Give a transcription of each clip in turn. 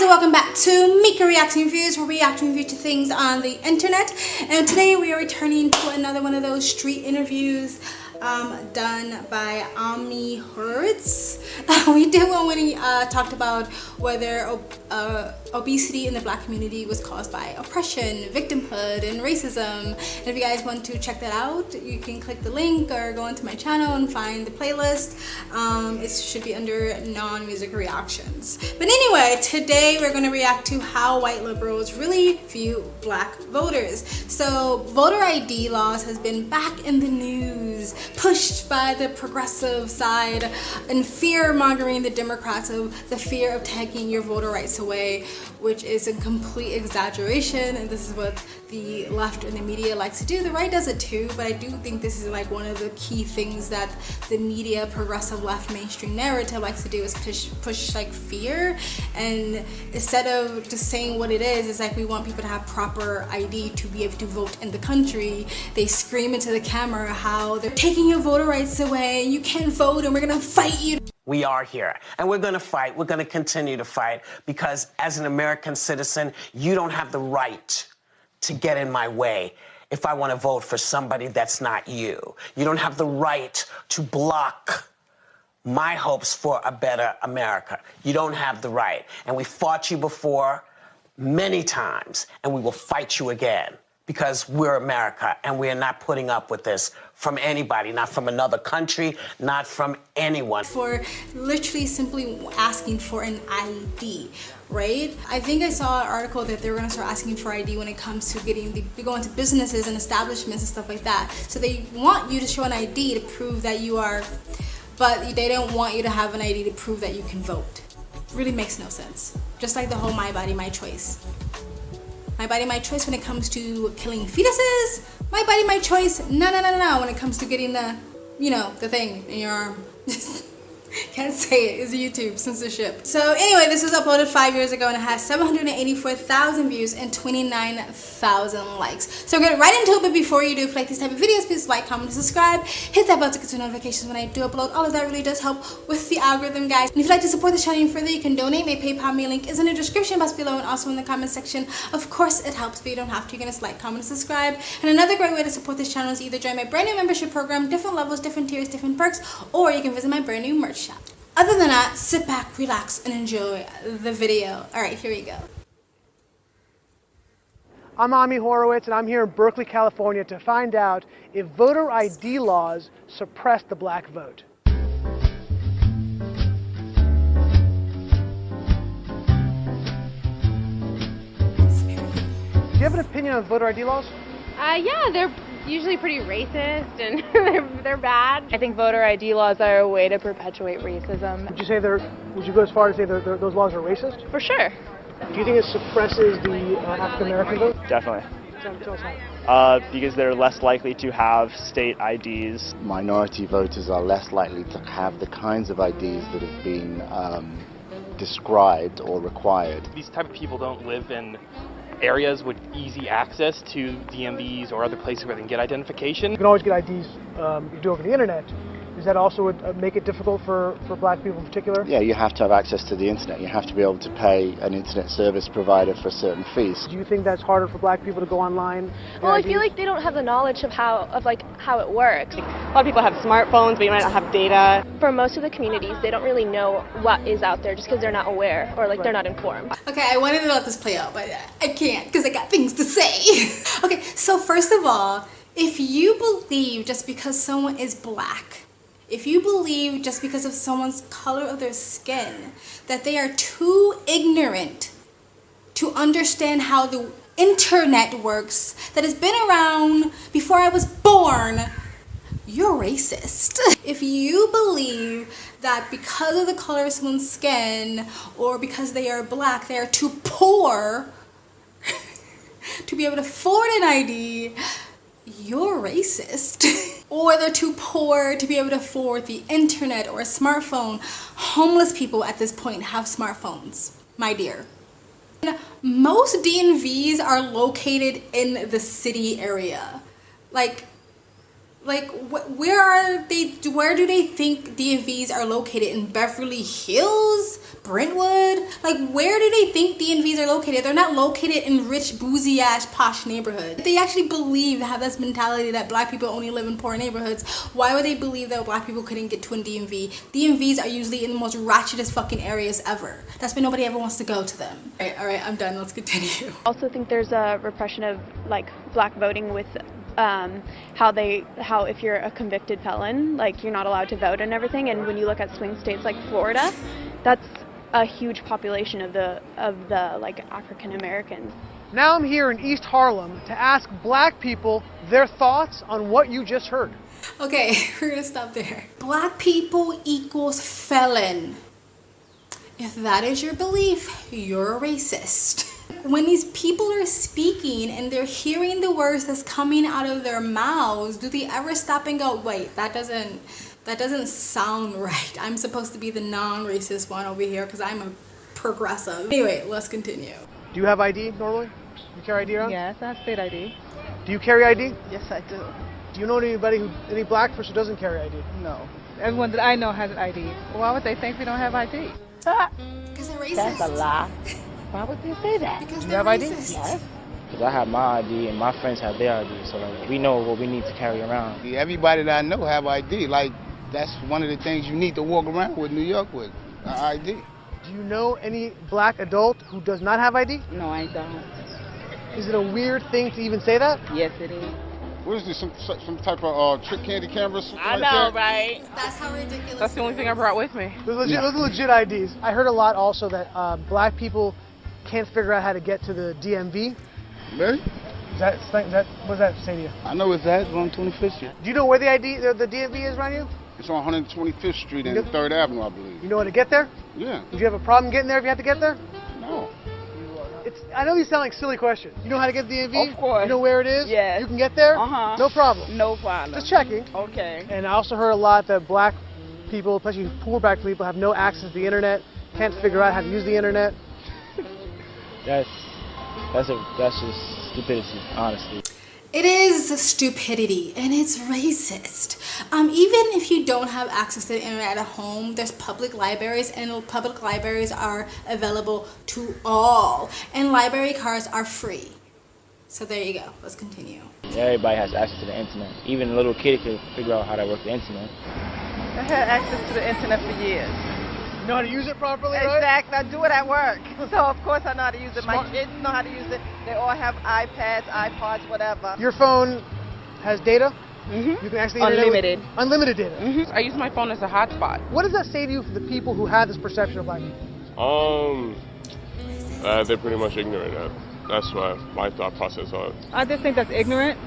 and welcome back to Mika Reacting Reviews, where we react and review to things on the internet. And today we are returning to another one of those street interviews done by Omni Horowitz. We did one when he talked about whether obesity in the black community was caused by oppression, victimhood, and racism. And if you guys want to check that out, you can click the link or go into my channel and find the playlist. It should be under non-music reactions. But anyway, today we're going to react to how white liberals really view black voters. So voter ID laws has been back in the news, pushed by the progressive side and fear-mongering the Democrats of the fear of taking your voter rights away, which is a complete exaggeration, and this is what the left and the media likes to do. The right does it too, but I do think this is like one of the key things that the media, progressive left mainstream narrative likes to do, is push like fear. And instead of just saying what it is, it's like we want people to have proper ID to be able to vote in the country. They scream into the camera how they're taking your voter rights away, you can't vote, and we're gonna fight you. We are here, and we're going to fight. We're going to continue to fight, because as an American citizen, you don't have the right to get in my way if I want to vote for somebody that's not you. You don't have the right to block my hopes for a better America. You don't have the right. And we fought you before many times, and we will fight you again, because we're America, and we are not putting up with this from anybody, not from another country, not from anyone. For literally simply asking for an ID, right? I think I saw an article that they were gonna start asking for ID when it comes to going to businesses and establishments and stuff like that. So they want you to show an ID to prove that you are, but they don't want you to have an ID to prove that you can vote. Really makes no sense. Just like the whole my body, my choice. My body, my choice when it comes to killing fetuses. My body, my choice. No, when it comes to getting the, the thing in your arm. Can't say it, it's YouTube censorship. So anyway, this was uploaded 5 years ago and it has 784,000 views and 29,000 likes. So we're gonna get right into it, but before you do, if you like these type of videos, please like, comment, and subscribe. Hit that bell to get notifications when I do upload. All of that really does help with the algorithm, guys. And if you'd like to support the channel even further, you can donate. My PayPal me link is in the description box below and also in the comment section. Of course, it helps, but you don't have to. You can just like, comment, and subscribe. And another great way to support this channel is either join my brand new membership program, different levels, different tiers, different perks, or you can visit my brand new merch shop. Other than that, sit back, relax, and enjoy the video. All right, here we go. I'm Omni Horowitz, and I'm here in Berkeley, California to find out if voter ID laws suppress the black vote. Do you have an opinion on voter ID laws? Yeah, they're usually pretty racist and they're bad. I think voter ID laws are a way to perpetuate racism. Would you go as far as say those laws are racist? For sure. Do you think it suppresses the African American vote? Definitely. Tell us how. Because they're less likely to have state IDs. Minority voters are less likely to have the kinds of IDs that have been described or required. These type of people don't live in areas with easy access to DMVs or other places where they can get identification. You can always get IDs you do over the internet. Does that also make it difficult for black people in particular? Yeah, you have to have access to the internet. You have to be able to pay an internet service provider for certain fees. Do you think that's harder for black people to go online? Well, I feel like they don't have the knowledge of how it works. A lot of people have smartphones, but you might not have data. For most of the communities, they don't really know what is out there just because they're not aware or they're not informed. Okay, I wanted to let this play out, but I can't because I got things to say. Okay, so first of all, if you believe just because someone is black, if you believe just because of someone's color of their skin that they are too ignorant to understand how the internet works, that has been around before I was born, you're racist. If you believe that because of the color of someone's skin or because they are black, they are too poor to be able to afford an ID, you're racist. Or they're too poor to be able to afford the internet or a smartphone. Homeless people at this point have smartphones, my dear. Most DMVs are located in the city area. Like, Like, where are they? Where do they think DMVs are located? In Beverly Hills, Brentwood? Like, where do they think DMVs are located? They're not located in rich, boozy ass, posh neighborhoods. If they actually believe, have this mentality that black people only live in poor neighborhoods, why would they believe that black people couldn't get to a DMV? DMVs are usually in the most ratchetest fucking areas ever. That's why nobody ever wants to go to them. All right, I'm done. Let's continue. I also think there's a repression of like black voting with how if you're a convicted felon, like you're not allowed to vote and everything. And when you look at swing states like Florida, that's a huge population of the like African Americans. Now I'm here in East Harlem to ask black people their thoughts on what you just heard. Okay, we're gonna stop there. Black people equals felon. If that is your belief, you're a racist. When these people are speaking and they're hearing the words that's coming out of their mouths, do they ever stop and go, wait, that doesn't sound right. I'm supposed to be the non-racist one over here because I'm a progressive. Anyway, let's continue. Do you have ID normally? You carry ID around? Yes, I have state ID. Do you carry ID? Yes, I do. Do you know anybody any black person who doesn't carry ID? No. Everyone that I know has an ID. Why would they think we don't have ID? Because they're racist. That's a lie. Why would they say that? Because Do you they're have ID? racist. Yes. Because I have my ID and my friends have their ID, so like, we know what we need to carry around. Everybody that I know have ID. Like, that's one of the things you need to walk around with New York with, ID. Do you know any black adult who does not have ID? No, I don't. Is it a weird thing to even say that? Yes, it is. What is this, some type of trick candy cameras? I know, right? That's how ridiculous. That's the only thing I brought with me. Those are legit IDs. I heard a lot also that black people can't figure out how to get to the DMV. Really? What does that say to you? I know it's that, it's on 25th Street. Do you know where the DMV is around you? It's on 125th Street and 3rd Avenue, I believe. You know how to get there? Yeah. Would you have a problem getting there if you had to get there? No. I know these sound like silly questions. You know how to get to the DMV? Of course. You know where it is? Yes. You can get there? Uh-huh. No problem. No problem. Just checking. Okay. And I also heard a lot that black people, especially poor black people, have no access to the internet, can't figure out how to use the internet. That's just stupidity, honestly. It is stupidity and it's racist. Even if you don't have access to the internet at home, there's public libraries and public libraries are available to all. And library cards are free. So there you go. Let's continue. Everybody has access to the internet. Even a little kid can figure out how to work the internet. I had access to the internet for years. You know how to use it properly, right? Exactly. I do it at work. So, of course, I know how to use it. My kids know how to use it. They all have iPads, iPods, whatever. Your phone has data? Mm-hmm. You can actually Unlimited. Unlimited data. Mm-hmm. I use my phone as a hotspot. What does that say to you for the people who have this perception of black people? They're pretty much ignorant. That's why my thought process on it. I just think that's ignorant.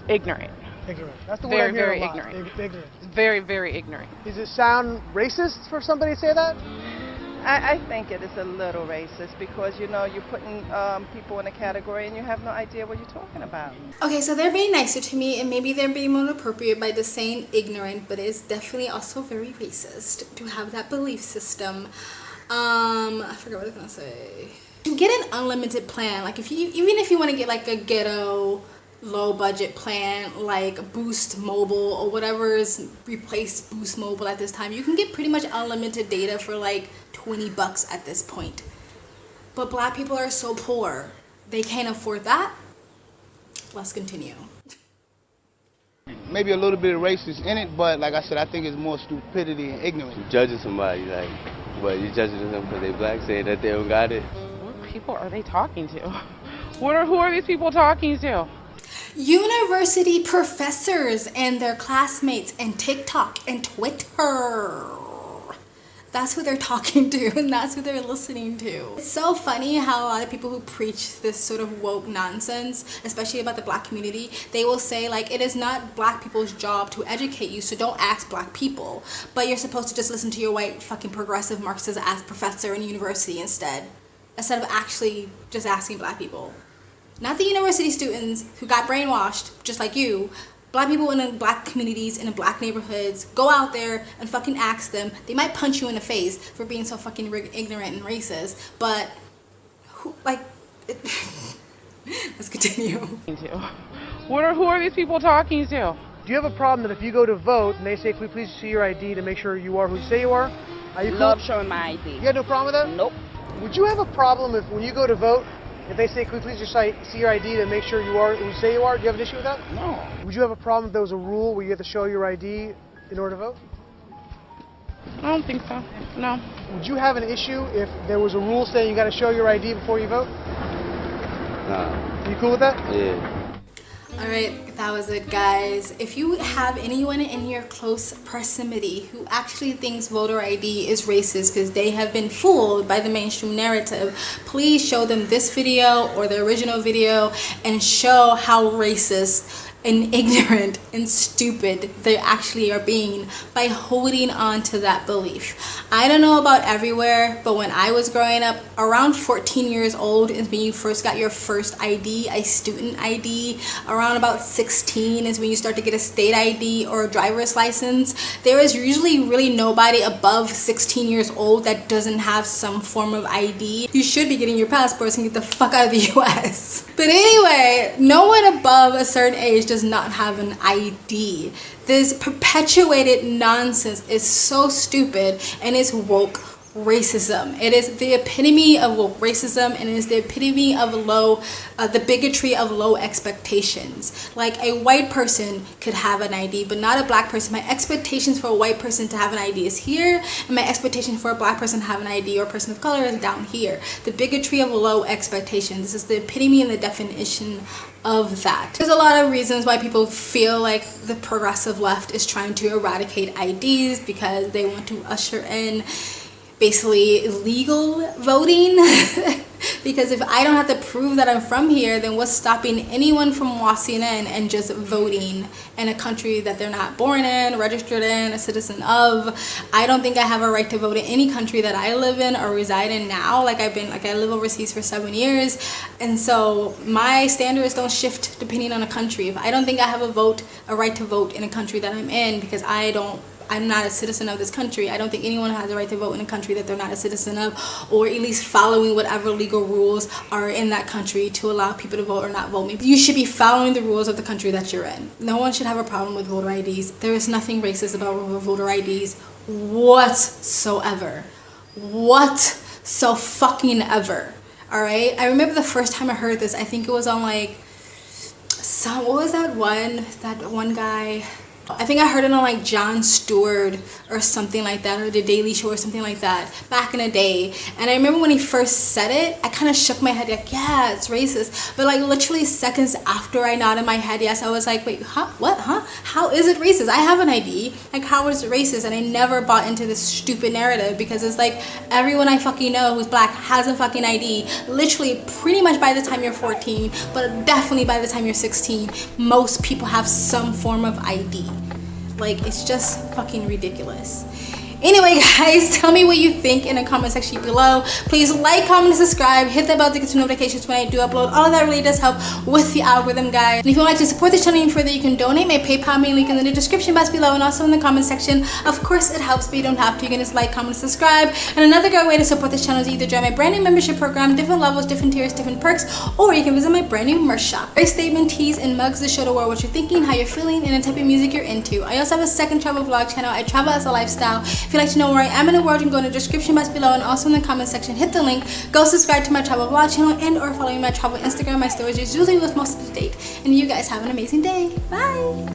Ignorant. Ignorant. That's the word I'm hearing a lot. Ignorant. Ignorant. Very, very ignorant. Does it sound racist for somebody to say that? I think it is a little racist because, you know, you're putting people in a category and you have no idea what you're talking about. Okay, so they're being nicer to me and maybe they're being more appropriate by just saying ignorant, but it's definitely also very racist to have that belief system. I forgot what I was gonna say. Get an unlimited plan. Like even if you want to get like a ghetto low budget plan like Boost Mobile or whatever's replaced Boost Mobile at this time, you can get pretty much unlimited data for like $20 at this point. But black people are so poor, they can't afford that. Let's continue. Maybe a little bit of racist in it, but like I said, I think it's more stupidity and ignorance. You're judging somebody, like, but you're judging them because they black, saying that they don't got it. What people are they talking to? Who are these people talking to? University professors and their classmates and TikTok and Twitter. That's who they're talking to and that's who they're listening to. It's so funny how a lot of people who preach this sort of woke nonsense, especially about the black community, they will say like, it is not black people's job to educate you, so don't ask black people. But you're supposed to just listen to your white fucking progressive Marxist ass professor in university instead of actually just asking black people. Not the university students who got brainwashed just like you. Black people in the black communities, in the black neighborhoods, go out there and fucking ask them. They might punch you in the face for being so fucking ignorant and racist, but let's continue. Who are these people talking to? Do you have a problem that if you go to vote and they say, "Can we please see your ID to make sure you are who you say you are"? Are you cool? Love showing my ID. You got no problem with that? Nope. Would you have a problem if when you go to vote, if they say, "Can we please just see your ID to make sure you are who you say you are"? Do you have an issue with that? No. Would you have a problem if there was a rule where you have to show your ID in order to vote? I don't think so. No. Would you have an issue if there was a rule saying you got to show your ID before you vote? Nah. You cool with that? Yeah. Alright, that was it, guys. If you have anyone in your close proximity who actually thinks voter ID is racist because they have been fooled by the mainstream narrative, please show them this video or the original video and show how racist and ignorant and stupid they actually are being by holding on to that belief. I don't know about everywhere, but when I was growing up, around 14 years old is when you first got your first ID, a student ID. Around about 16 is when you start to get a state ID or a driver's license. There is usually really nobody above 16 years old that doesn't have some form of ID. You should be getting your passports and get the fuck out of the US. But anyway, no one above a certain age does not have an ID. This perpetuated nonsense is so stupid and it's woke racism. It is the epitome of woke racism, and it is the epitome of the bigotry of low expectations. Like, a white person could have an ID, but not a black person. My expectations for a white person to have an ID is here, and my expectation for a black person to have an ID or a person of color is down here. The bigotry of low expectations. This is the epitome and the definition of that. There's a lot of reasons why people feel like the progressive left is trying to eradicate IDs because they want to usher in basically legal voting. Because if I don't have to prove that I'm from here, then what's stopping anyone from waltzing in and just voting in a country that they're not born in, registered in, a citizen of? I don't think I have a right to vote in any country that I live in or reside in now. Like I live overseas for 7 years, and so my standards don't shift depending on a country. If I don't think I have a right to vote in a country that I'm in because I'm not a citizen of this country, I don't think anyone has the right to vote in a country that they're not a citizen of, or at least following whatever legal rules are in that country to allow people to vote or not vote. Maybe you should be following the rules of the country that you're in. No one should have a problem with voter IDs. There is nothing racist about voter IDs whatsoever. Whatsoever. Alright? I remember the first time I heard this, I think it was on like, what was that one guy? I think I heard it on like Jon Stewart or something like that, or The Daily Show or something like that back in the day. And I remember when he first said it, I kind of shook my head like, yeah, it's racist. But like literally seconds after I nodded my head yes, I was like, wait, huh? What? Huh? How is it racist? I have an ID. Like, how is it racist? And I never bought into this stupid narrative because it's like everyone I fucking know who's black has a fucking ID. Literally pretty much by the time you're 14, but definitely by the time you're 16, most people have some form of ID. Like, it's just fucking ridiculous. Anyway, guys, tell me what you think in the comment section below. Please like, comment, and subscribe. Hit the bell to get notifications when I do upload. All of that really does help with the algorithm, guys. And if you would like to support the channel even further, you can donate. My PayPal me link in the description box below and also in the comment section. Of course, it helps, but you don't have to. You can just like, comment, and subscribe. And another great way to support this channel is either join my brand new membership program, different levels, different tiers, different perks, or you can visit my brand new merch shop. Great statement tees and mugs to show the world what you're thinking, how you're feeling, and the type of music you're into. I also have a second travel vlog channel. I travel as a lifestyle. If you'd like to know where I am in the world, you can go in the description box below and also in the comment section. Hit the link. Go subscribe to my travel vlog channel and or follow me on my travel Instagram. My stories is usually what's most up to date. And you guys have an amazing day. Bye.